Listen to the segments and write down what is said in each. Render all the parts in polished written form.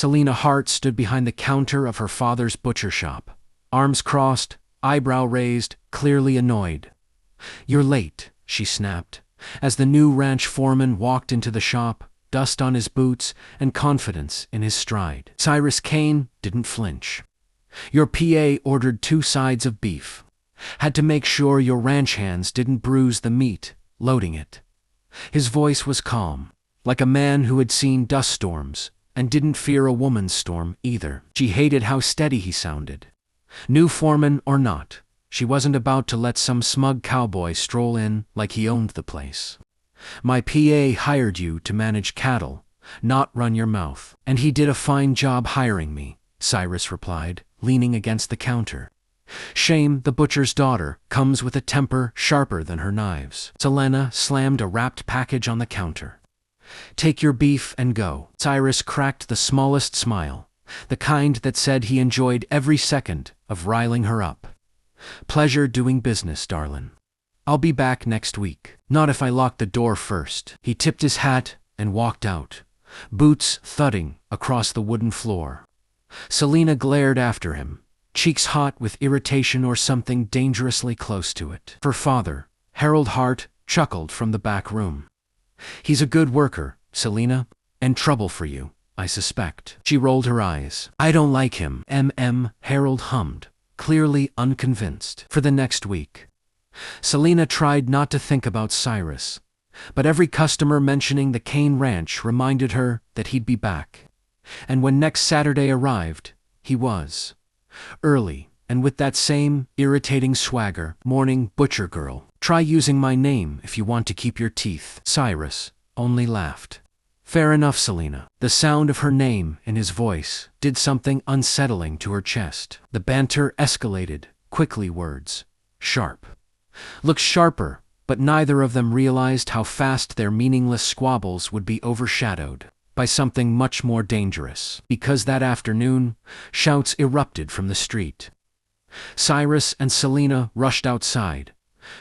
Celina Hart stood behind the counter of her father's butcher shop, arms crossed, eyebrow raised, clearly annoyed. "You're late," she snapped, as the new ranch foreman walked into the shop, dust on his boots and confidence in his stride. Cyrus Kane didn't flinch. "Your PA ordered 2 sides of beef. Had to make sure your ranch hands didn't bruise the meat, loading it." His voice was calm, like a man who had seen dust storms, and didn't fear a woman's storm either. She hated how steady he sounded. New foreman or not, she wasn't about to let some smug cowboy stroll in like he owned the place. "My PA hired you to manage cattle, not run your mouth. And he did a fine job hiring me," Cyrus replied, leaning against the counter. "Shame the butcher's daughter comes with a temper sharper than her knives." Celina slammed a wrapped package on the counter. "Take your beef and go." Cyrus cracked the smallest smile, the kind that said he enjoyed every second of riling her up. "Pleasure doing business, darlin'. I'll be back next week. Not if I lock the door first." He tipped his hat and walked out, boots thudding across the wooden floor. Celina glared after him, cheeks hot with irritation or something dangerously close to it. Her father, Harold Hart, chuckled from the back room. "He's a good worker, Celina, and trouble for you, I suspect." She rolled her eyes. "I don't like him." Harold hummed, clearly unconvinced. For the next week, Celina tried not to think about Cyrus, but every customer mentioning the Kane Ranch reminded her that he'd be back. And when next Saturday arrived, he was. Early, and with that same irritating swagger. "Morning, butcher girl. Try using my name if you want to keep your teeth." Cyrus only laughed. "Fair enough, Celina." The sound of her name in his voice did something unsettling to her chest. The banter escalated, quickly words. Sharp. Looked sharper, but neither of them realized how fast their meaningless squabbles would be overshadowed by something much more dangerous. Because that afternoon, shouts erupted from the street. Cyrus and Celina rushed outside,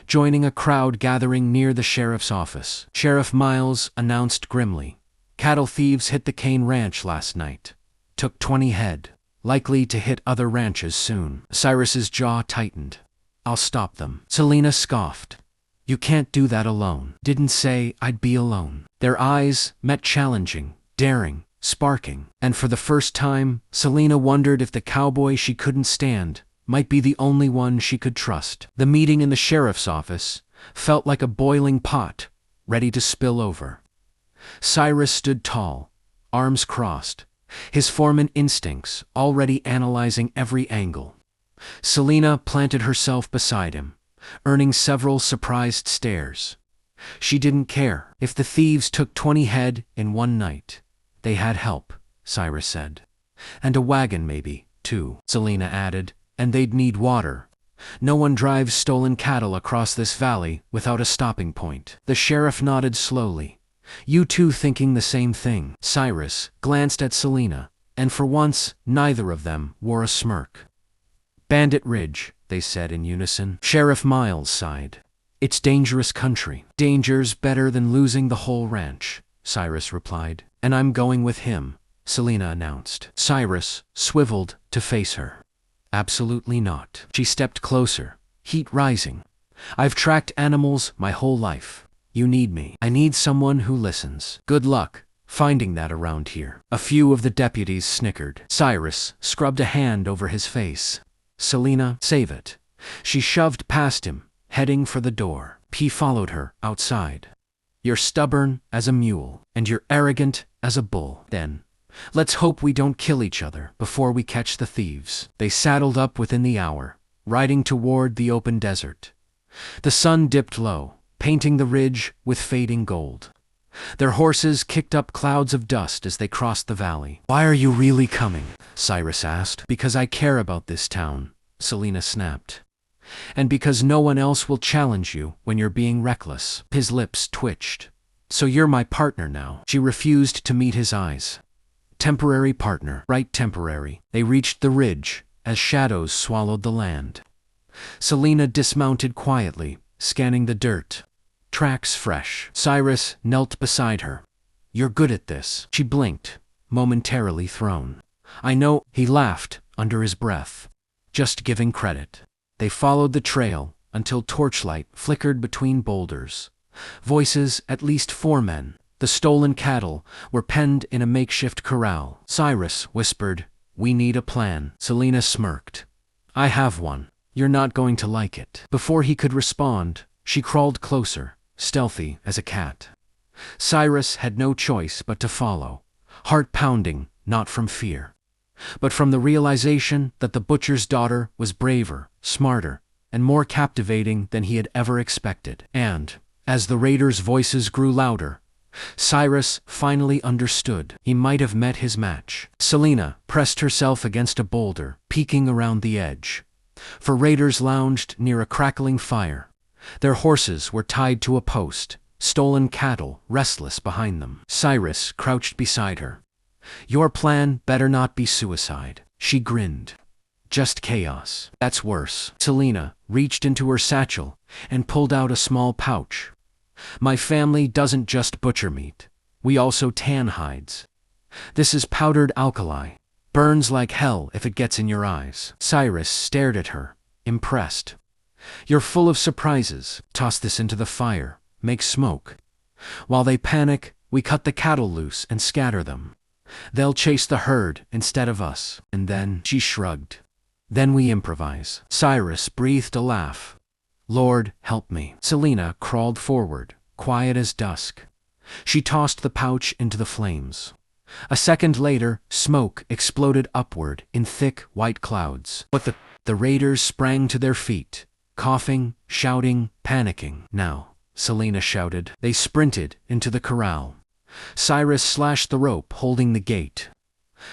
joining a crowd gathering near the sheriff's office. Sheriff Miles announced grimly, "Cattle thieves hit the Kane Ranch last night. Took 20 head. Likely to hit other ranches soon." Cyrus's jaw tightened. "I'll stop them." Celina scoffed. "You can't do that alone." "Didn't say I'd be alone." Their eyes met, challenging, daring, sparking. And for the first time, Celina wondered if the cowboy she couldn't stand might be the only one she could trust. The meeting in the sheriff's office felt like a boiling pot, ready to spill over. Cyrus stood tall, arms crossed, his foreman instincts already analyzing every angle. Celina planted herself beside him, earning several surprised stares. She didn't care. If the thieves took 20 head in one night, they had help, Cyrus said. "And a wagon maybe, too," Celina added, "and they'd need water. No one drives stolen cattle across this valley without a stopping point." The sheriff nodded slowly. "You two thinking the same thing?" Cyrus glanced at Celina, and for once, neither of them wore a smirk. "Bandit Ridge," they said in unison. Sheriff Miles sighed. "It's dangerous country." "Danger's better than losing the whole ranch," Cyrus replied. "And I'm going with him," Celina announced. Cyrus swiveled to face her. "Absolutely not." She stepped closer, heat rising. "I've tracked animals my whole life. You need me. I need someone who listens." "Good luck finding that around here." A few of the deputies snickered. Cyrus scrubbed a hand over his face. "Celina, save it." She shoved past him, heading for the door. He followed her outside. "You're stubborn as a mule, and you're arrogant as a bull. Then, let's hope we don't kill each other before we catch the thieves." They saddled up within the hour, riding toward the open desert. The sun dipped low, painting the ridge with fading gold. Their horses kicked up clouds of dust as they crossed the valley. "Why are you really coming?" Cyrus asked. "Because I care about this town," Celina snapped. "And because no one else will challenge you when you're being reckless." His lips twitched. "So you're my partner now." She refused to meet his eyes. "Temporary partner." "Right, temporary." They reached the ridge as shadows swallowed the land. Celina dismounted quietly, scanning the dirt. Tracks fresh. Cyrus knelt beside her. "You're good at this." She blinked, momentarily thrown. I know, he laughed under his breath. Just giving credit. They followed the trail until torchlight flickered between boulders. Voices, at least 4 men. The stolen cattle were penned in a makeshift corral. Cyrus whispered, "We need a plan." Celina smirked. "I have one. You're not going to like it." Before he could respond, she crawled closer, stealthy as a cat. Cyrus had no choice but to follow, heart pounding, not from fear, but from the realization that the butcher's daughter was braver, smarter, and more captivating than he had ever expected. And, as the raiders' voices grew louder, Cyrus finally understood. He might have met his match. Celina pressed herself against a boulder, peeking around the edge. For raiders lounged near a crackling fire. Their horses were tied to a post, stolen cattle restless behind them. Cyrus crouched beside her. "Your plan better not be suicide," she grinned. "Just chaos." "That's worse." Celina reached into her satchel and pulled out a small pouch. "My family doesn't just butcher meat. We also tan hides. This is powdered alkali. Burns like hell if it gets in your eyes." Cyrus stared at her, impressed. "You're full of surprises." "Toss this into the fire. Make smoke. While they panic, we cut the cattle loose and scatter them. They'll chase the herd instead of us." And then, she shrugged. "Then we improvise." Cyrus breathed a laugh. "Lord, help me." Celina crawled forward, quiet as dusk. She tossed the pouch into the flames. A second later, smoke exploded upward in thick, white clouds. The raiders sprang to their feet, coughing, shouting, panicking. "Now," Celina shouted. They sprinted into the corral. Cyrus slashed the rope holding the gate.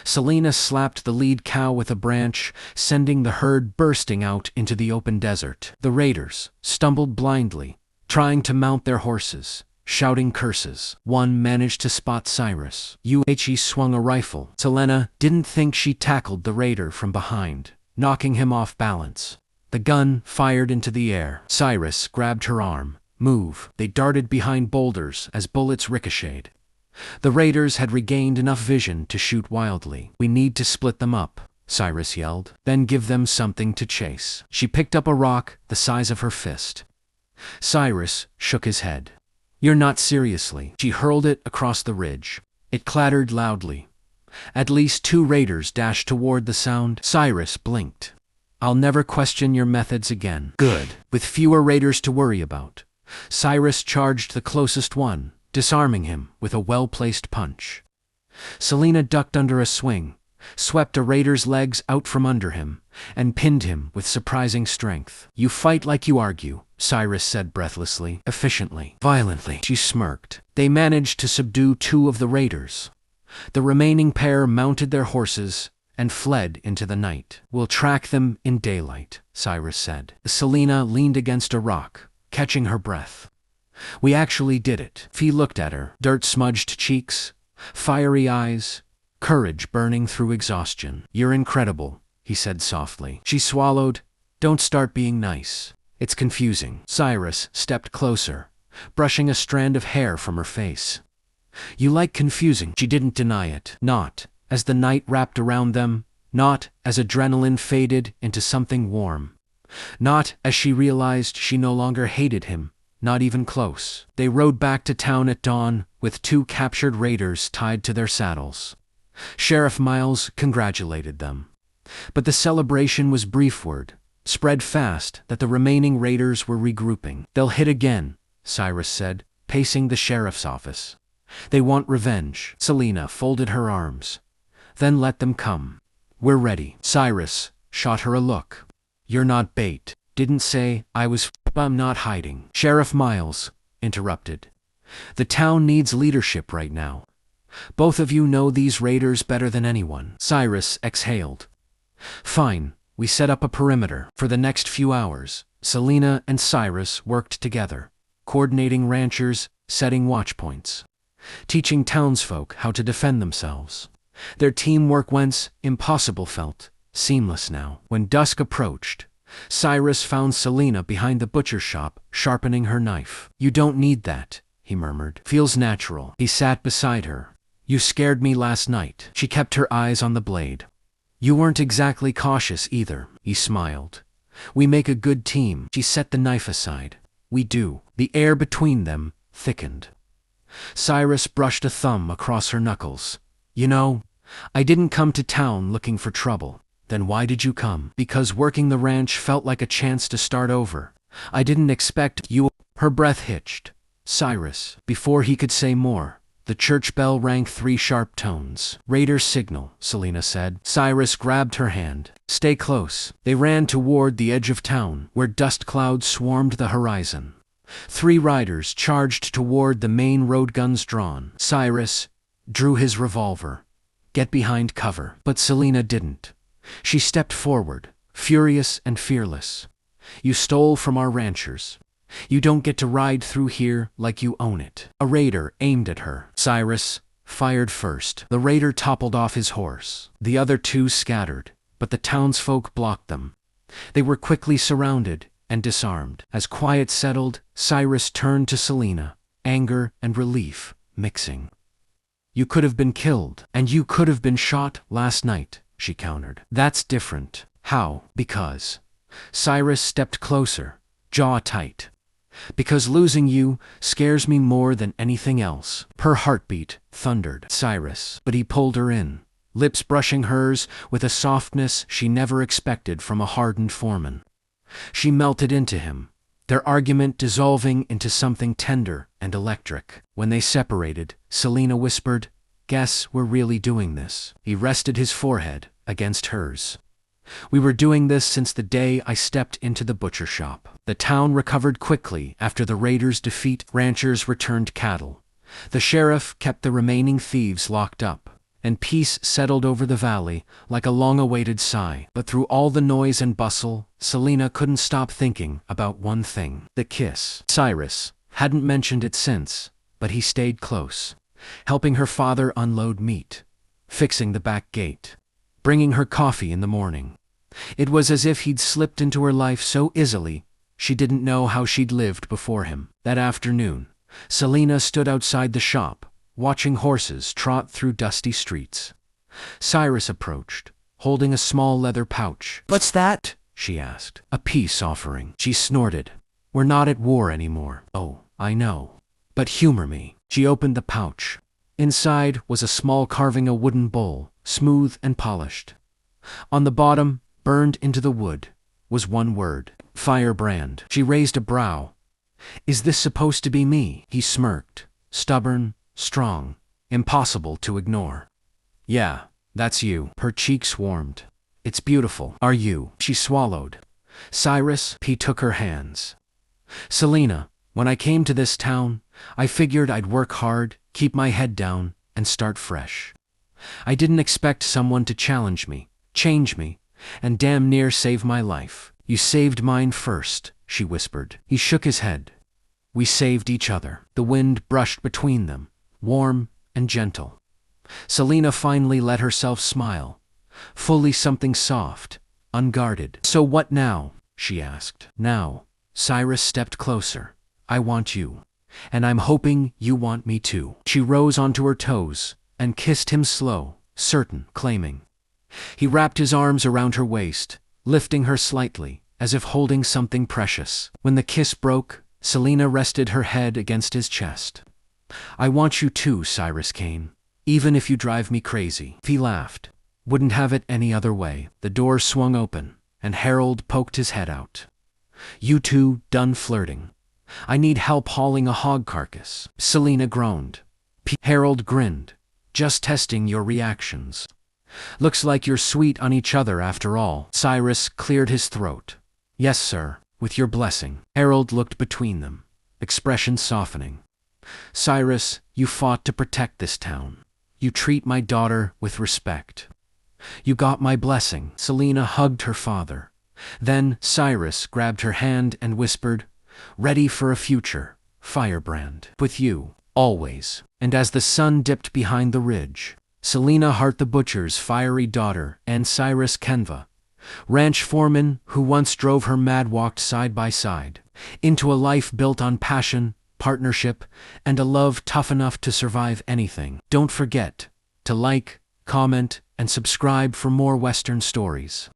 Celina slapped the lead cow with a branch, sending the herd bursting out into the open desert. The raiders stumbled blindly, trying to mount their horses, shouting curses. One managed to spot Cyrus. He swung a rifle. Celina didn't think she tackled the raider from behind, knocking him off balance. The gun fired into the air. Cyrus grabbed her arm. "Move." They darted behind boulders as bullets ricocheted. The raiders had regained enough vision to shoot wildly. "We need to split them up," Cyrus yelled. "Then give them something to chase." She picked up a rock the size of her fist. Cyrus shook his head. "You're not seriously." She hurled it across the ridge. It clattered loudly. At least 2 raiders dashed toward the sound. Cyrus blinked. "I'll never question your methods again." Good. With fewer raiders to worry about, Cyrus charged the closest one, disarming him with a well-placed punch. Celina ducked under a swing, swept a raider's legs out from under him, and pinned him with surprising strength. "You fight like you argue," Cyrus said breathlessly. "Efficiently. Violently." She smirked. They managed to subdue 2 of the raiders. The remaining pair mounted their horses and fled into the night. "We'll track them in daylight," Cyrus said. Celina leaned against a rock, catching her breath. "We actually did it." He looked at her, dirt-smudged cheeks, fiery eyes, courage burning through exhaustion. "You're incredible," he said softly. She swallowed. "Don't start being nice. It's confusing." Cyrus stepped closer, brushing a strand of hair from her face. "You like confusing." She didn't deny it. Not as the night wrapped around them, not as adrenaline faded into something warm, not as she realized she no longer hated him. Not even close. They rode back to town at dawn with 2 captured raiders tied to their saddles. Sheriff Miles congratulated them. But the celebration was brief. Word spread fast that the remaining raiders were regrouping. "They'll hit again," Cyrus said, pacing the sheriff's office. "They want revenge." Celina folded her arms. "Then let them come. We're ready." Cyrus shot her a look. "You're not bait." "Didn't say I was. I'm not hiding." Sheriff Miles interrupted. "The town needs leadership right now. Both of you know these raiders better than anyone." Cyrus exhaled. "Fine, we set up a perimeter." For the next few hours, Celina and Cyrus worked together, coordinating ranchers, setting watchpoints, teaching townsfolk how to defend themselves. Their teamwork, whence impossible, felt seamless now. When dusk approached, Cyrus found Celina behind the butcher shop, sharpening her knife. "You don't need that," he murmured. "Feels natural." He sat beside her. You scared me last night. She kept her eyes on the blade. You weren't exactly cautious either, he smiled. We make a good team. She set the knife aside. We do. The air between them thickened. Cyrus brushed a thumb across her knuckles. You know, I didn't come to town looking for trouble. Then why did you come? Because working the ranch felt like a chance to start over. I didn't expect you. Her breath hitched. Cyrus, before he could say more, the church bell rang 3 sharp tones. Raider's signal, Celina said. Cyrus grabbed her hand. Stay close. They ran toward the edge of town, where dust clouds swarmed the horizon. 3 riders charged toward the main road, guns drawn. Cyrus drew his revolver. Get behind cover. But Celina didn't. She stepped forward, furious and fearless. You stole from our ranchers. You don't get to ride through here like you own it. A raider aimed at her. Cyrus fired first. The raider toppled off his horse. The other 2 scattered, but the townsfolk blocked them. They were quickly surrounded and disarmed. As quiet settled, Cyrus turned to Celina, anger and relief mixing. You could have been killed, and you could have been shot last night, she countered. That's different. How? Because. Cyrus stepped closer, jaw tight. Because losing you scares me more than anything else. Her heartbeat thundered. Cyrus. But he pulled her in, lips brushing hers with a softness she never expected from a hardened foreman. She melted into him, their argument dissolving into something tender and electric. When they separated, Celina whispered, Guess we're really doing this. He rested his forehead against hers. We were doing this since the day I stepped into the butcher shop. The town recovered quickly after the raiders' defeat. Ranchers returned cattle. The sheriff kept the remaining thieves locked up, and peace settled over the valley like a long-awaited sigh. But through all the noise and bustle, Celina couldn't stop thinking about one thing: the kiss. Cyrus hadn't mentioned it since, but he stayed close, helping her father unload meat, fixing the back gate, bringing her coffee in the morning. It was as if he'd slipped into her life so easily she didn't know how she'd lived before him. That afternoon, Celina stood outside the shop, watching horses trot through dusty streets. Cyrus approached, holding a small leather pouch. What's that? She asked. A peace offering. She snorted. We're not at war anymore. Oh, I know. But humor me. She opened the pouch. Inside was a small carving, a wooden bowl, smooth and polished. On the bottom, burned into the wood, was one word: firebrand. She raised a brow. Is this supposed to be me? He smirked. Stubborn, strong, impossible to ignore. Yeah, that's you. Her cheeks warmed. It's beautiful. Are you? She swallowed. Cyrus, he took her hands. Celina, when I came to this town, I figured I'd work hard, keep my head down, and start fresh. I didn't expect someone to challenge me, change me, and damn near save my life. You saved mine first, she whispered. He shook his head. We saved each other. The wind brushed between them, warm and gentle. Celina finally let herself smile, fully something soft, unguarded. So what now? She asked. Now, Cyrus stepped closer. I want you, and I'm hoping you want me too. She rose onto her toes and kissed him slow, certain, claiming. He wrapped his arms around her waist, lifting her slightly, as if holding something precious. When the kiss broke, Celina rested her head against his chest. I want you too, Cyrus Kane, even if you drive me crazy. He laughed. Wouldn't have it any other way. The door swung open, and Harold poked his head out. You two done flirting? I need help hauling a hog carcass. Celina groaned. Harold grinned. Just testing your reactions. Looks like you're sweet on each other after all. Cyrus cleared his throat. Yes, sir, with your blessing. Harold looked between them, expression softening. Cyrus, you fought to protect this town. You treat my daughter with respect. You got my blessing. Celina hugged her father. Then Cyrus grabbed her hand and whispered, ready for a future, firebrand. With you, always. And as the sun dipped behind the ridge, Celina Hart, the butcher's fiery daughter, and Cyrus Kenva, ranch foreman who once drove her mad, walked side by side into a life built on passion, partnership, and a love tough enough to survive anything. Don't forget to like, comment, and subscribe for more Western stories.